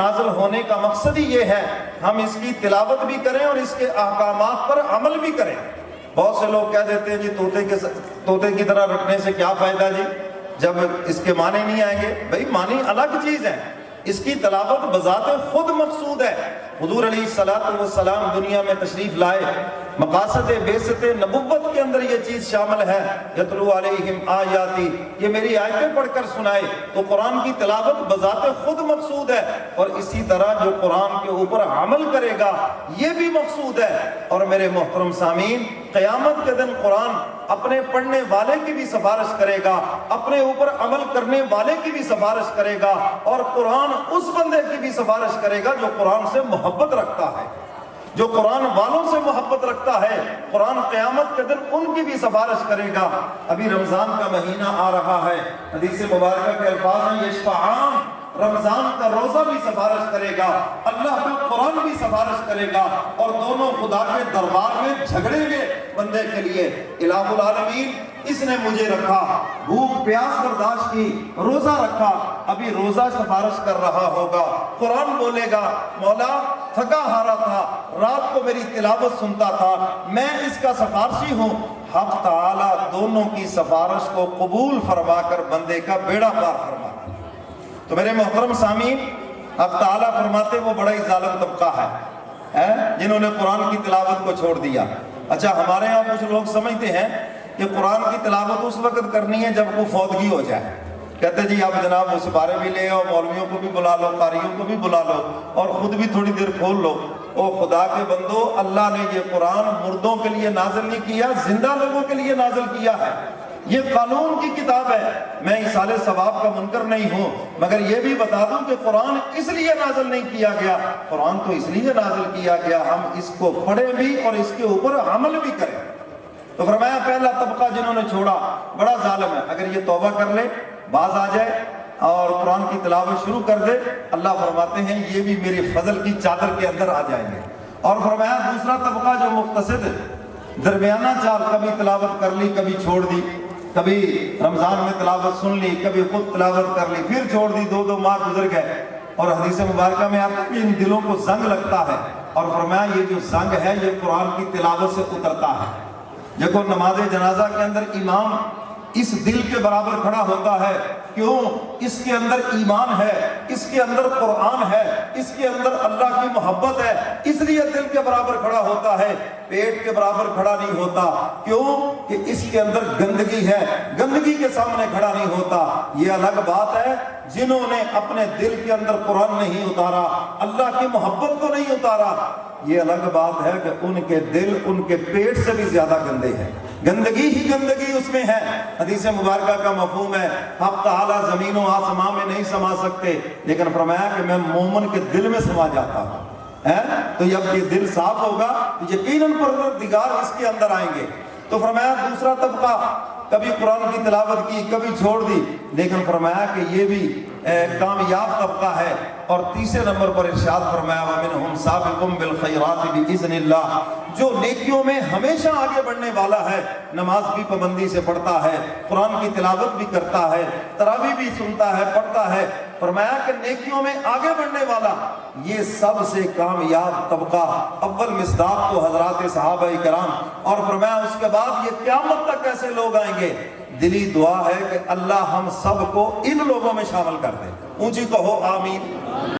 نازل ہونے کا مقصد ہی یہ ہے ہم اس کی تلاوت بھی کریں اور اس کے احکامات پر عمل بھی کریں۔ بہت سے لوگ کہہ دیتے ہیں جی طوطے کی طرح رکھنے سے کیا فائدہ جی، جب اس کے معنی نہیں آئیں گے۔ بھئی معنی الگ چیز ہے، اس کی تلاوت بذات خود مقصود ہے۔ حضور علیہ السلام دنیا میں تشریف لائے، مقاصد بعثت نبوت کے اندر یہ چیز شامل ہے، یتلو علیہم آیاتی، یہ میری آیتیں پڑھ کر سنائے، تو قرآن کی تلاوت بذات خود مقصود ہے، اور اسی طرح جو قرآن کے اوپر عمل کرے گا یہ بھی مقصود ہے۔ اور میرے محترم سامعین، قیامت کے دن قرآن اپنے پڑھنے والے کی بھی سفارش کرے گا، اپنے اوپر عمل کرنے والے کی بھی سفارش کرے گا، اور قرآن اس بندے کی بھی سفارش کرے گا جو قرآن سے محبت رکھتا ہے، جو قرآن والوں سے محبت رکھتا ہے۔ قرآن قیامت کے دن ان کی بھی سفارش کرے گا۔ ابھی رمضان کا مہینہ آ رہا ہے، حدیث مبارکہ کے الفاظ ہیں یشفعان، رمضان کا روزہ بھی سفارش کرے گا، اللہ کا قرآن بھی سفارش کرے گا، اور دونوں خدا کے دربار میں جھگڑیں گے بندے کے لیے۔ الہ العالمین، اس نے مجھے رکھا، بھوک پیاس برداشت کی، روزہ رکھا، ابھی روزہ سفارش کر رہا ہوگا۔ قرآن بولے گا مولا تھکا ہارا تھا، رات کو میری تلاوت سنتا تھا، میں اس کا سفارشی ہوں۔ حق تعالیٰ دونوں کی سفارش کو قبول فرما کر بندے کا بیڑا پار فرما۔ تو میرے محترم سامعین، حق تعالیٰ فرماتے وہ بڑا ہی ظالم طبقہ ہے جنہوں نے قرآن کی تلاوت کو چھوڑ دیا۔ اچھا، ہمارے ہاں کچھ لوگ سمجھتے ہیں کہ قرآن کی تلاوت اس وقت کرنی ہے جب وہ فوتگی ہو جائے، کہتے جی اب جناب اس بارے بھی لے آؤ، مولویوں کو بھی بلا لو، قاریوں کو بھی بلا لو، اور خود بھی تھوڑی دیر کھول لو۔ او خدا کے بندو، اللہ نے یہ قرآن مردوں کے لیے نازل نہیں کیا، زندہ لوگوں کے لیے نازل کیا ہے۔ یہ قانون کی کتاب ہے۔ میں ایصال ثواب کا منکر نہیں ہوں، مگر یہ بھی بتا دوں کہ قرآن اس لیے نازل نہیں کیا گیا، قرآن تو اس لیے نازل کیا گیا ہم اس کو پڑھیں بھی اور اس کے اوپر عمل بھی کریں۔ تو فرمایا پہلا طبقہ جنہوں نے چھوڑا بڑا ظالم ہے، اگر یہ توبہ کر لے، باز آ جائے اور قرآن کی تلاوت شروع کر دے، اللہ فرماتے ہیں یہ بھی میری فضل کی چادر کے اندر آ جائیں گے۔ اور فرمایا دوسرا طبقہ جو مقتصد درمیانہ چال، کبھی تلاوت کر لی کبھی چھوڑ دی، کبھی رمضان میں تلاوت سن لی کبھی خود تلاوت کر لی، پھر چھوڑ دی، 2 ماہ گزر گئے، اور حدیث مبارکہ میں آتا ہے کہ ان دلوں کو زنگ لگتا ہے، اور فرمایا یہ جو زنگ ہے یہ قرآن کی تلاوت سے اترتا ہے۔ دیکھو نماز جنازہ کے اندر امام اس دل کے برابر کھڑا ہوتا ہے، کیوں؟ اس کے اندر ایمان ہے، اس کے اندر قرآن ہے، اس کے اندر اللہ کی محبت ہے، اس لیے دل کے برابر کھڑا ہوتا ہے، پیٹ کے برابر کھڑا نہیں ہوتا۔ کیوں؟ کہ اس کے اندر گندگی ہے، گندگی کے سامنے کھڑا نہیں ہوتا۔ یہ الگ بات ہے جنہوں نے اپنے دل کے اندر قرآن نہیں اتارا، اللہ کی محبت کو نہیں اتارا، یہ الگ بات ہے کہ ان کے دل ان کے پیٹ سے بھی زیادہ گندے ہیں، گندگی ہی گندگی اس میں ہے۔ حدیث مبارکہ کا مفہوم ہے حق تعالیٰ زمین و آسمان میں نہیں سما سکتے، لیکن فرمایا کہ میں مومن کے دل میں سما جاتا ہوں۔ تو جب یہ دل صاف ہوگا تو یقیناً پروردگار اس کے اندر آئیں گے۔ تو فرمایا دوسرا طبقہ کبھی قرآن کی تلاوت کی کبھی چھوڑ دی، لیکن فرمایا کہ یہ بھی کامیاب طبقہ ہے۔ اور تیسرے نمبر پر ارشاد فرمایا وَمِنْهُمْ سَابِقٌ بِالْخَيْرَاتِ بِإِذْنِ اللَّهِ، جو نیکیوں میں ہمیشہ آگے بڑھنے والا ہے، نماز بھی پابندی سے پڑھتا ہے، قرآن کی تلاوت بھی کرتا ہے، تراویح بھی سنتا ہے پڑھتا ہے، فرمایا کہ نیکیوں میں آگے بڑھنے والا یہ سب سے کامیاب طبقہ۔ اول مصداق تو حضرات صحابہ کرام، اور فرمایا اس کے بعد یہ قیامت تک ایسے لوگ آئیں گے۔ دلی دعا ہے کہ اللہ ہم سب کو ان لوگوں میں شامل کر دے۔ اونچی کہو آمین۔